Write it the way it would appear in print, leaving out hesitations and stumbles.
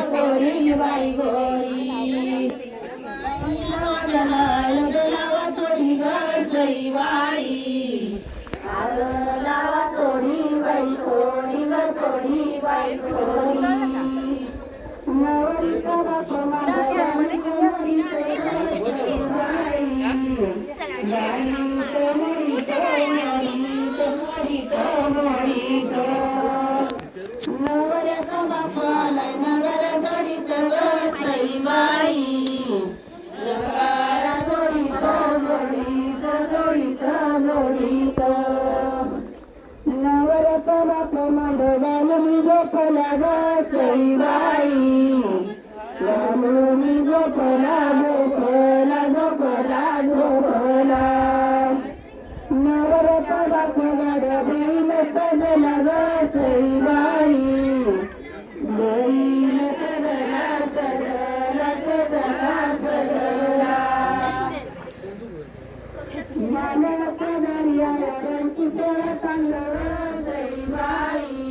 गोरी बाई गोरी लावा थोडी ग सईबाई लावा थोडी बाई थोडी ग थोडी बाई थोडी नवरीचा बाप नवऱ्याचा बापाला नगर जोडीत ग सईबाई नगारा जोडीत जोडीत जोडीत जोडीत नवऱ्याचा बाप मांडवाला मी झोपला ग सईबाई मी झोपला झोपला झोपला झोपला नवऱ्याचा बाप गाडबीन सजला ग सईबाई बैल सजला सजला सजला सजला मानवाच्या दर्याची सोड चांगलं सईबाई